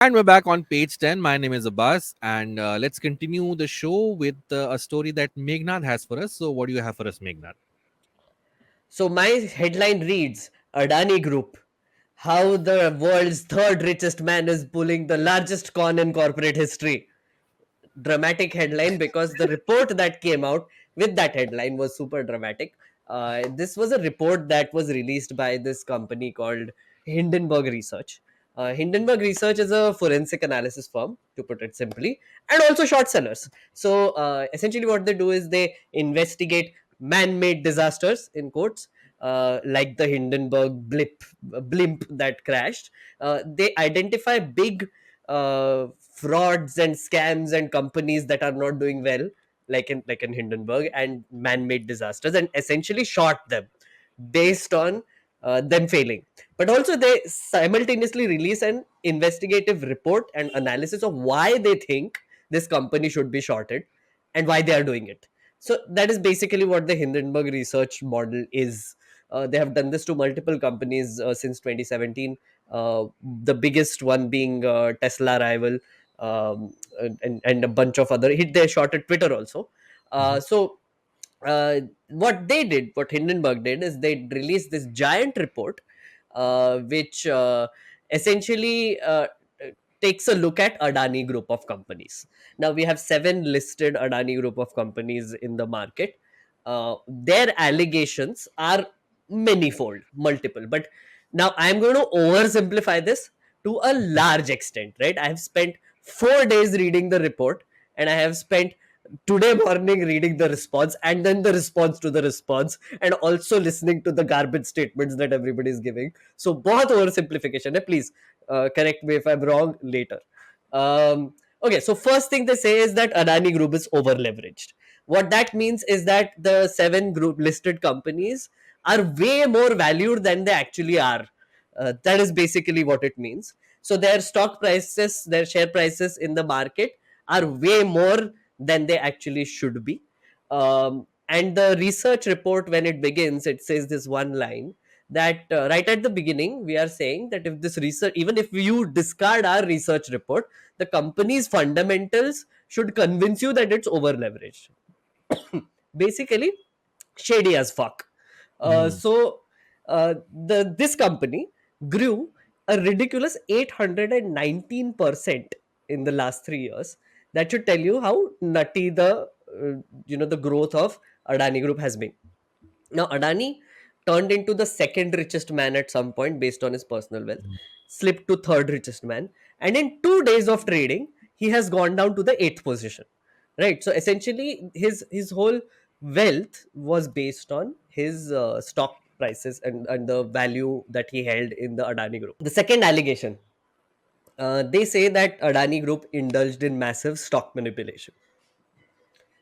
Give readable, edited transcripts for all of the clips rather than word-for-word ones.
And we're back on page 10. My name is Abbas, and let's continue the show with a story that Meghnad has for us. So, what do you have for us, Meghnad? So my headline reads Adani Group. How the world's third richest man is pulling the largest con in corporate history. Dramatic headline because the report that came out with that headline was super dramatic. This was a report that was released by this company called Hindenburg Research. Hindenburg Research is a forensic analysis firm, to put it simply, and also short sellers. So essentially, what they do is they investigate man-made disasters in quotes, like the Hindenburg blimp that crashed. They identify big frauds and scams and companies that are not doing well, like in Hindenburg, and man-made disasters, and essentially short them based on them failing. But also they simultaneously release an investigative report and analysis of why they think this company should be shorted and why they are doing it. So that is basically what the Hindenburg research model is. They have done this to multiple companies since 2017. The biggest one being Tesla rival, and a bunch of other hit their shot at Twitter also. What they did, what Hindenburg did, is they released this giant report, which essentially takes a look at Adani group of companies. Now we have seven listed Adani group of companies in the market. Their allegations are manifold, multiple. But now I'm going to oversimplify this to a large extent, right? I have spent 4 days reading the report, and I have spent today morning reading the response, and then the response to the response, and also listening to the garbage statements that everybody is giving. So बहुत oversimplification है, please correct me if I'm wrong later. Okay, so first thing they say is that Adani Group is over leveraged. What that means is that the seven group listed companies are way more valued than they actually are. That is basically what it means. So their stock prices, their share prices in the market are way more than they actually should be. And the research report, when it begins, it says this one line that right at the beginning, we are saying that if this research, even if you discard our research report, the company's fundamentals should convince you that it's over leveraged. Basically, shady as fuck. Mm-hmm. So this company grew a ridiculous 819% in the last 3 years. That should tell you how nutty the growth of Adani Group has been. Now Adani turned into the second richest man at some point based on his personal wealth, slipped to third richest man, and in 2 days of trading, he has gone down to the eighth position. Right. So essentially, his whole wealth was based on his stock prices and the value that he held in the Adani Group. The second allegation, they say that Adani Group indulged in massive stock manipulation.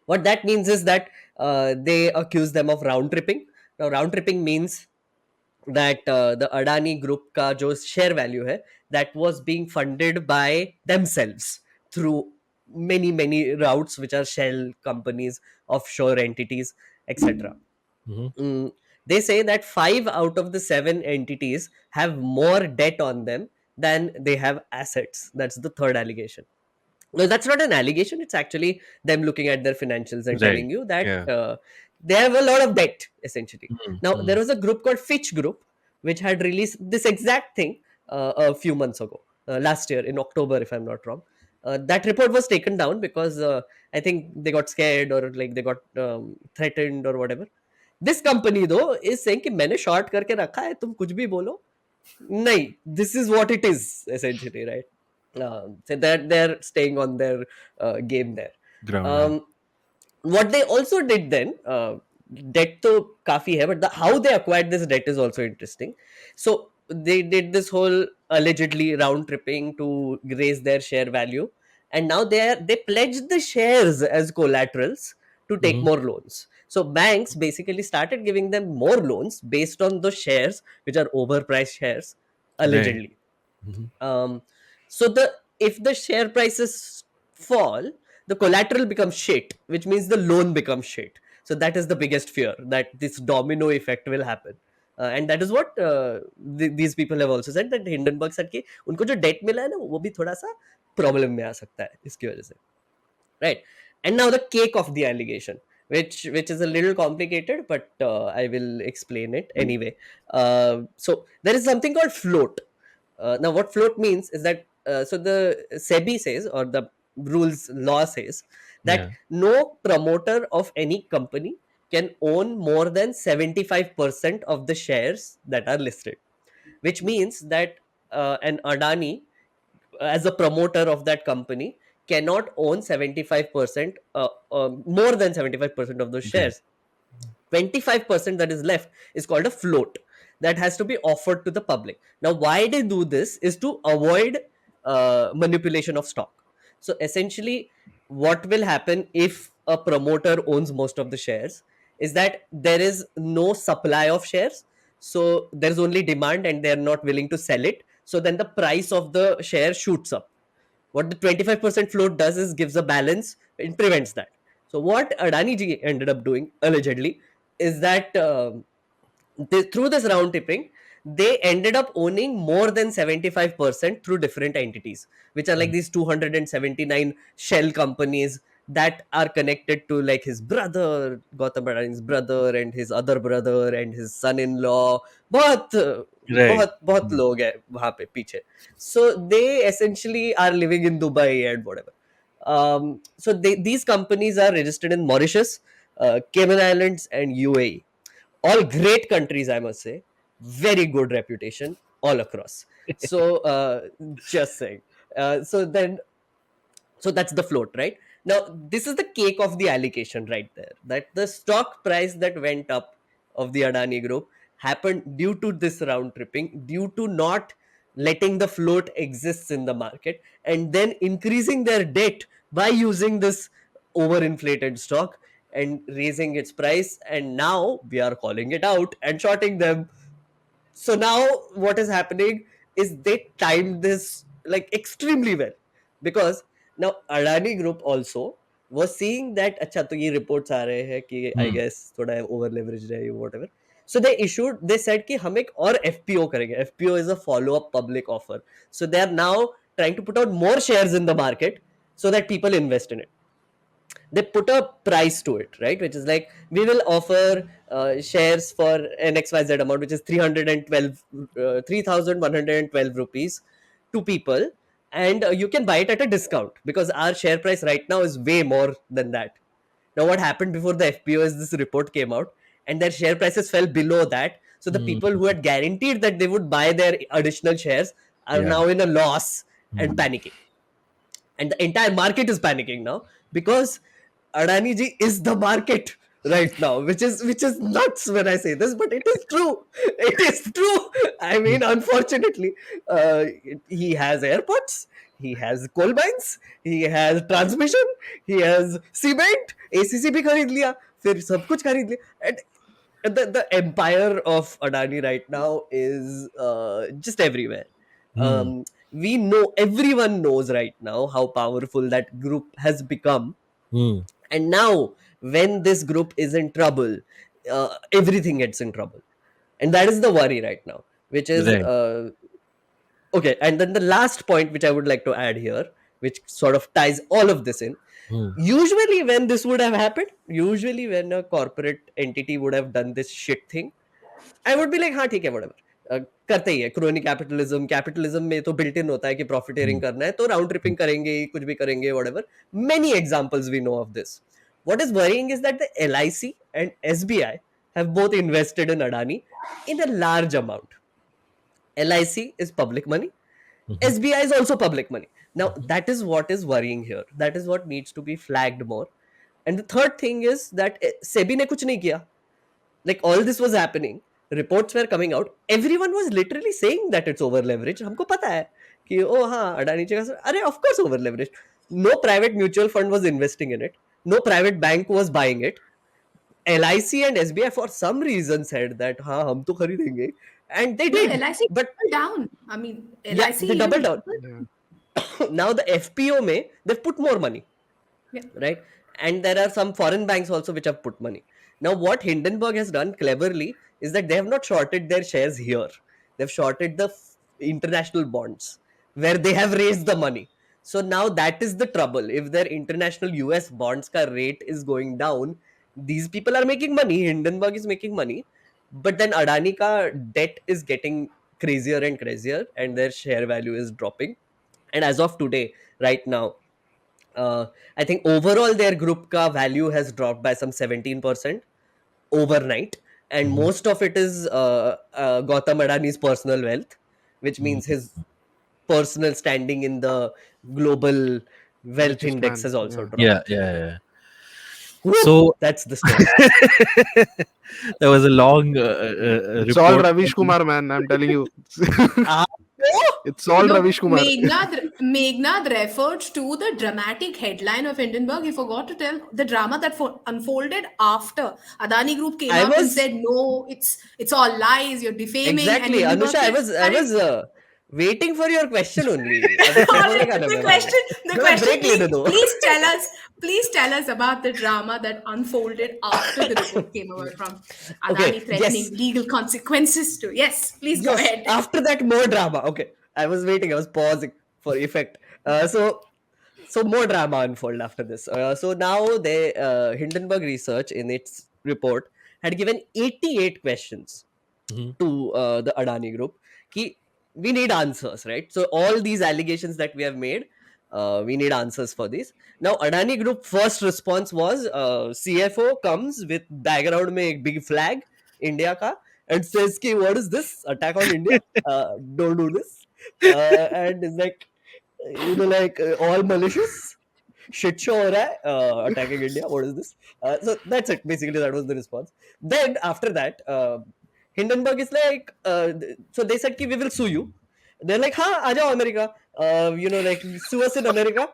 What that means is that they accuse them of round tripping. Now, round tripping means that the Adani Group का जो share value है, that was being funded by themselves through many routes, which are shell companies, offshore entities, etc. Mm-hmm. Mm, they say that five out of the seven entities have more debt on them than they have assets. That's the third allegation. No, that's not an allegation. It's actually them looking at their financials and Right. telling you that Yeah. they have a lot of debt, essentially. Now, Mm-hmm. there was a group called Fitch Group, which had released this exact thing a few months ago, last year in October, if I'm not wrong. That report was taken down because I think they got scared, or like they got threatened or whatever. This company, though, is saying कि मैंने short करके रखा है, तुम कुछ भी बोलो. नहीं, this is what it is, essentially, right? So that they're staying on their game there. Ground. Yeah. Um, what they also did then, debt to kafi hai, but how they acquired this debt is also interesting. So they did this whole allegedly round tripping to raise their share value, and now they pledged the shares as collaterals to take Mm-hmm. more loans. So banks basically started giving them more loans based on those shares, which are overpriced shares, Right. allegedly. Mm-hmm. um, so the if the share prices fall, the collateral becomes shit, which means the loan becomes shit. So that is the biggest fear, that this domino effect will happen. And that is what these people have also said, that Hindenburg said कि उनको जो debt मिला है ना वो भी थोड़ा सा problem में आ सकता है इसकी वजह से, right? And now the cake of the allegation, which is a little complicated, but I will explain it anyway. So there is something called float. Now what float means is that so the SEBI says, or the rules law says, that Yeah. no promoter of any company can own more than 75% of the shares that are listed, which means that an Adani, as a promoter of that company, cannot own 75%, more than 75% of those Right. shares. 25% that is left is called a float, that has to be offered to the public. Now why they do this is to avoid manipulation of stock. So essentially what will happen if a promoter owns most of the shares is that there is no supply of shares, so there's only demand and they're not willing to sell it, so then the price of the share shoots up. What the 25% float does is gives a balance and prevents that. So what Adani ji ended up doing allegedly is that through this round tipping, they ended up owning more than 75% through different entities, which are like these 279 shell companies that are connected to like his brother, Gautam Adani's brother, and his other brother and his son-in-law. बहुत Right. बहुत बहुत लोग हैं वहां पे पीछे. So they essentially are living in Dubai and whatever. So these companies are registered in Mauritius, Cayman Islands, and UAE. All great countries, I must say. Very good reputation all across. So just saying. So that's the float, right? Now this is the cake of the allocation right there, that the stock price that went up of the Adani group happened due to this round tripping, due to not letting the float exists in the market, and then increasing their debt by using this overinflated stock and raising its price, and now we are calling it out and shorting them. So now what is happening is they timed this like extremely well, because now Adani group also was seeing that अच्छा तो ये reports आ रहे हैं कि I Hmm. guess थोड़ा over leveraged है whatever. So they said कि हम एक और FPO करेंगे. FPO is a follow up public offer. So they are now trying to put out more shares in the market so that people invest in it. They put a price to it, right? Which is like, we will offer shares for an XYZ amount, which is 312, 3,112 rupees to people. And you can buy it at a discount because our share price right now is way more than that. Now, what happened before the FPO is this report came out and their share prices fell below that. So the Hmm. people who had guaranteed that they would buy their additional shares are Yeah. now in a loss and Hmm. panicking. And the entire market is panicking now because Adani ji is the market right now, which is nuts when I say this, but it is true. It is true. I mean, unfortunately, he has airports, he has coal mines, he has transmission, he has cement, ACC भी खरीद लिया, फिर सब कुछ खरीद लिया. And the empire of Adani right now is just everywhere. Hmm. We know, everyone knows right now how powerful that group has become, Hmm. and now when this group is in trouble, everything gets in trouble, and that is the worry right now, which is Right. okay. And then the last point which I would like to add here, which sort of ties all of this in, Hmm. usually when this would have happened, usually when a corporate entity would have done this shit thing, I would be like हाँ ठीक है whatever. करते ही है crony capitalism. Capitalism में तो built in होता है कि Hmm. प्रॉफिटेरिंग करना है तो राउंड ट्रिपिंग करेंगे, कुछ भी करेंगे whatever. Many examples we know of this. What is worrying is that the LIC and SBI have both invested in Adani in a large amount. LIC is public money, Hmm. SBI is also public money. Now that is what is worrying here, that is what needs to be flagged more. And the third thing is that SEBI ने कुछ नहीं किया. Like all this was happening, reports were coming out, everyone was literally saying that it's over leveraged. हमको पता है कि ओ हाँ अडानी जी का, अरे of course over leveraged. No private mutual fund was investing in it, no private bank was buying it. LIC and SBI for some reason said that हाँ हम तो खरीदेंगे, and they No, did. LIC But doubled down. I mean, yeah, LIC they even doubled down. doubled. Yeah. Now the FPO may they've put more money, Yeah. right? And there are some foreign banks also which have put money. Now what Hindenburg has done cleverly is that they have not shorted their shares here. They've shorted the international bonds where they have raised the money. So now that is the trouble. If their international US bonds ka rate is going down, these people are making money. Hindenburg is making money. But then Adani ka debt is getting crazier and crazier, and their share value is dropping. And as of today, right now, I think overall their group ka value has dropped by some 17% overnight, and Mhm. most of it is Gautam Adani's personal wealth, which Mhm. means his personal standing in the global wealth Richest index man. has also Yeah. Yeah, dropped. yeah, yeah. Whew, So that's the story. there was a long It's all report. Ravish Kumar, man. I'm telling you. Ah, oh, It's all No, Ravish Kumar. Meghnad referred to the dramatic headline of Hindenburg. He forgot to tell the drama that unfolded after Adani Group came I out and was said, "No, it's all lies. You're defaming." And exactly, Anusha. Hindenburg I said, was I "Arey, was waiting for your question only. अभी तक हो गया ना the मेरा question, the थोड़ा question, break लेने दो. please tell us about the drama that unfolded after the report came out from Okay, Adani threatening yes, legal consequences to. Yes, please go yes. ahead. After that, more drama. Okay, I was waiting. I was pausing for effect. So more drama unfold after this. So now they Hindenburg Research in its report had given 88 questions Mhm. to the Adani Group. Ki, we need answers, right? So all these allegations that we have made, we need answers for these. Now Adani Group first response was CFO comes with background में एक big flag India का and says ki what is this attack on India? Don't do this. And it's like like all malicious shit show हो रहा है attacking India. What is this? So that's it. Basically, that was the response. Then after that, Hindenburg is like, so they said, ki, we will sue you. They're like, ha, aa jao America. Like sue us in America.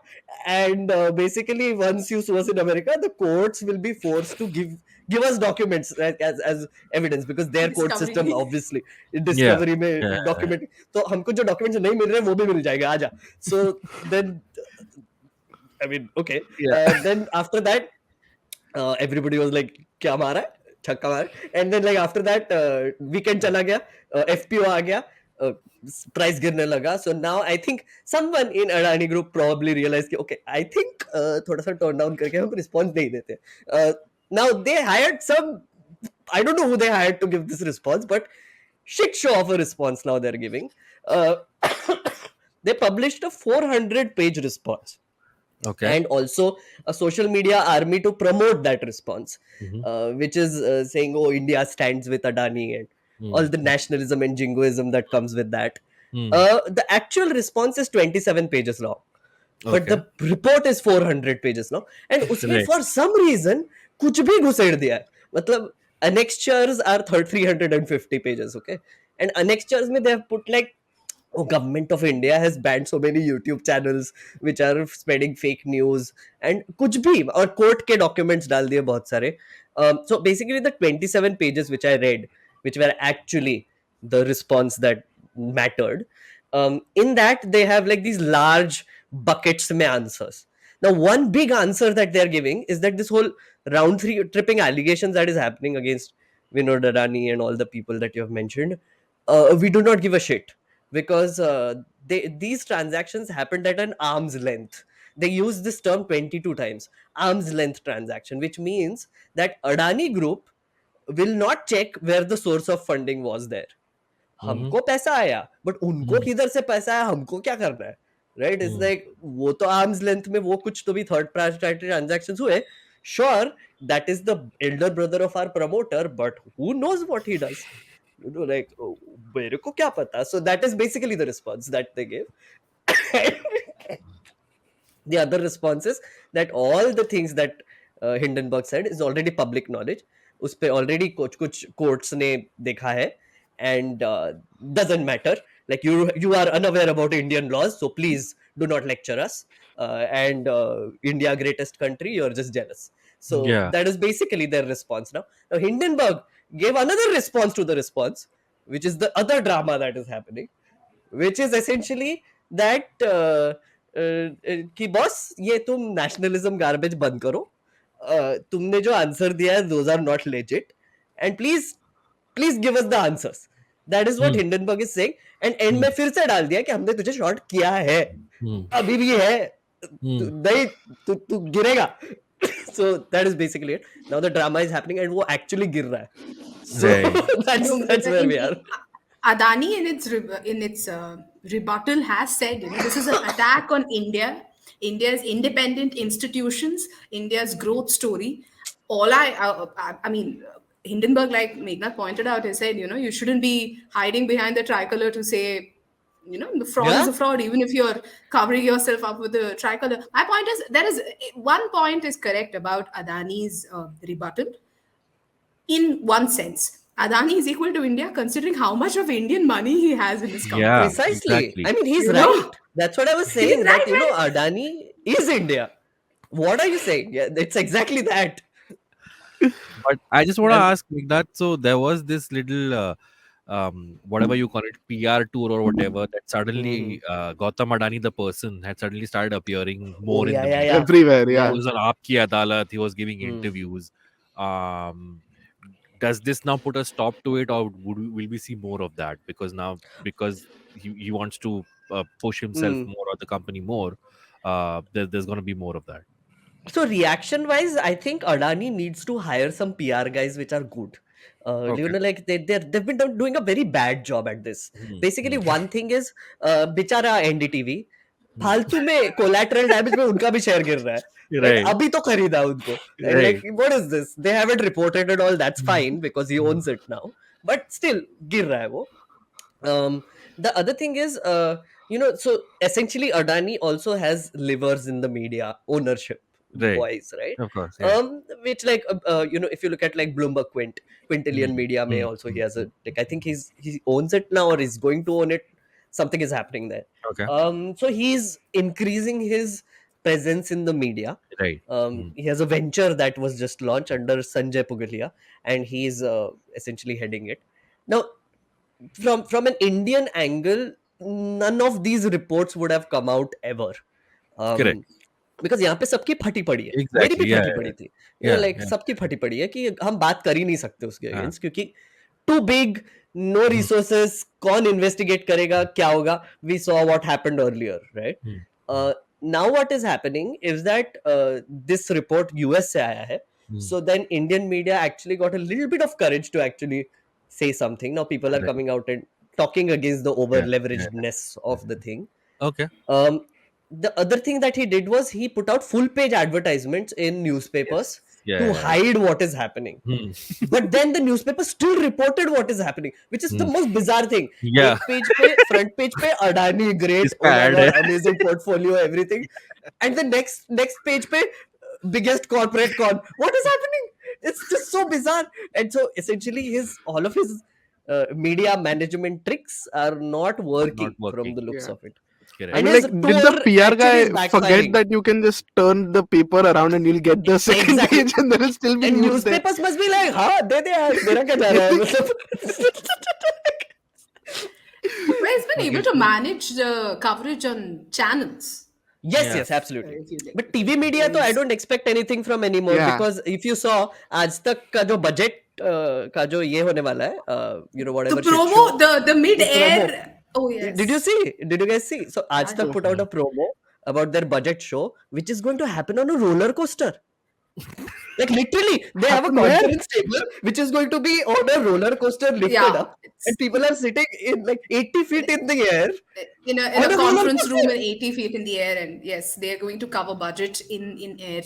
And basically, once you sue us in America, the courts will be forced to give us documents as evidence because their court system Discovery. obviously Yeah, discovery में yeah. document. तो हमको जो documents नहीं मिल रहे वो भी मिल जाएगा आजा. So then, I mean, okay. Yeah. Then after that, everybody was like, क्या मारा है? छक्का मारा. And then like after that, weekend चला गया, FPO आ गया, price गिरने लगा. So now I think someone in Adani Group probably realized कि okay, I think थोड़ा सा turn down करके हम response नहीं देते. Now they hired some, I don't know who they hired to give this response, but shit show of a response now they're giving. Uh, they published a 400-page response Okay. and also a social media army to promote that response, Mhm. which is saying, oh, India stands with Adani and all Mm. the nationalism and jingoism that comes with that. Mm. The actual response is 27 pages long, but Okay. the report is 400 pages long, and उसमें Right. for some reason कुछ भी घुसेड़ दिया है. मतलब annexures are 350 pages, okay, and annexures में they have put like, oh, government of India has banned so many YouTube channels which are spreading fake news and कुछ भी और court के documents डाल दिए बहुत सारे. So basically the 27 pages which I read, which were actually the response that mattered, in that they have like these large buckets में answers. Now one big answer that they're giving is that this whole round three tripping allegations that is happening against Vinod Adani and all the people that you have mentioned, we do not give a shit because these transactions happened at an arm's length. They use this term 22 times, arm's length transaction, which means that Adani Group will not check where the source of funding was there. Mhm. हमको पैसा आया but उनको Mm. किधर से पैसा आया हमको क्या करना है, राइट? It's Mm. लाइक वो तो आर्म्स लेंथ में वो कुछ तो भी थर्ड पार्टी ट्रांजैक्शंस हुए, sure that is the elder brother of our promoter but who knows what he does, like, मेरे को क्या पता. So that is basically the response that they gave. The other response is that all the things that Hindenburg said is already public knowledge. उस पे already कुछ courts ने देखा है and doesn't matter. Like you are unaware about Indian laws, so please do not lecture us. And India greatest country, you're just jealous. So Yeah. that is basically their response now. Now Hindenburg gave another response to the response, which is the other drama that is happening, which is essentially that कि boss ये तुम nationalism garbage बंद करो, तुमने जो answer दिया है those are not legit, and please Please give us the answers. That is what Hindenburg is saying. And end में फिर से डाल दिया कि हमने तुझे शॉर्ट किया है, अभी भी है, नहीं तू गिरेगा. So that is basically it. Now the drama is happening and वो actually गिर रहा है. So that's where we are. Adani in its rebuttal has said, this is an attack on India, India's independent institutions, India's growth story. I mean, Hindenburg, like Meghnad pointed out, he said, you shouldn't be hiding behind the tricolor to say, the fraud is a fraud, even if you're covering yourself up with the tricolor. My point is, there is one point is correct about Adani's rebuttal. In one sense, Adani is equal to India, considering how much of Indian money he has in his company. Yeah, Precisely. exactly. I mean, he's right. That's what I was saying. That Adani is India. What are you saying? Yeah, it's exactly that. But I just want to ask Meghnad, so there was this little whatever you call it, PR tour or whatever, that suddenly Gautam Adani, the person, had suddenly started appearing more in the media. Everywhere, He was on Aapki Adalat, he was giving interviews. Does this now put a stop to it, or will we see more of that? Because he wants to push himself more, or the company more, there's going to be more of that. So reaction wise, I think Adani needs to hire some PR guys which are good. Like they've been doing a very bad job at this. Basically, one thing is बिचारा NDTV फालतू में collateral damage में उनका भी share गिर रहा है. Like, अभी तो खरीदा उनको. Like, what is this? They haven't reported it all. That's fine because he owns it now. But still, गिर रहा है वो. The other thing is, so essentially Adani also has livers in the media ownership. Wise, right? Of course. Yeah. Which like if you look at like Bloomberg Quintillion Media may also he has a like I think he owns it now or is going to own it. Something is happening there. Okay. So he's increasing his presence in the media. Right. He has a venture that was just launched under Sanjay Pugalia, and he's essentially heading it. Now, from an Indian angle, none of these reports would have come out ever. Correct. Because यहाँ पे सबकी फटी पड़ी है, मेरी भी फटी पड़ी थी, लाइक सबकी फटी पड़ी है कि हम बात कर ही नहीं सकते उसके अगेंस्ट क्योंकि टू बिग, नो रिसोर्सेस, कौन इन्वेस्टिगेट करेगा, क्या होगा. We saw what happened earlier, right. Now what is happening is that this report US से आया है, so then Indian media actually got a little bit of courage to actually say something. Now people are coming out and talking against the over leveragedness of the thing. Okay. The other thing that he did was he put out full page advertisements in newspapers to hide what is happening. But then the newspaper still reported what is happening, which is the most bizarre thing. Front page pe Adani, great, amazing portfolio, everything. And the next page pe biggest corporate con. What is happening? It's just so bizarre. And so essentially all of his media management tricks are not working from the looks of it. I mean, like, did the PR guy forget that you can just turn the paper around and you'll get the second page and there will still be and news newspapers there. must be like, हाँ दे दे यार, मेरा क्या जा रहा है. But he's been able to manage the coverage on channels. Yes, absolutely. But TV media, though, I don't expect anything from anymore because if you saw आज तक का जो budget का जो ये होने वाला है, whatever. The promo, the mid-air. Oh yes. Did you guys see? So Aaj Tak put out a promo about their budget show, which is going to happen on a roller coaster. Like literally, they have a conference table which is going to be on a roller coaster lifted up, and people are sitting in like 80 feet in the air. In a conference room in 80 feet in the air, and yes, they are going to cover budget in air,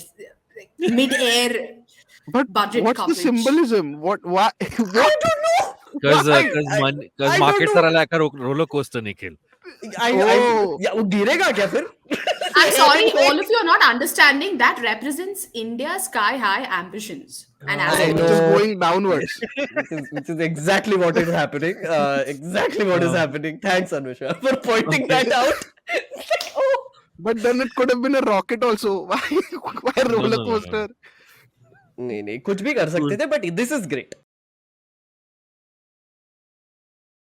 like, mid-air. But budget what's coverage. the symbolism? Why? I don't know. Because markets are like a roller coaster, Nikhil. वो गिरेगा क्या फिर? I'm sorry, all of you are not understanding that represents India's sky-high ambitions and It is going downwards. Which is exactly what is happening. Exactly what is happening. Thanks, Anusha, for pointing that out. But then it could have been a rocket also. Why roller coaster? नहीं कुछ भी कर सकते थे, but this is great.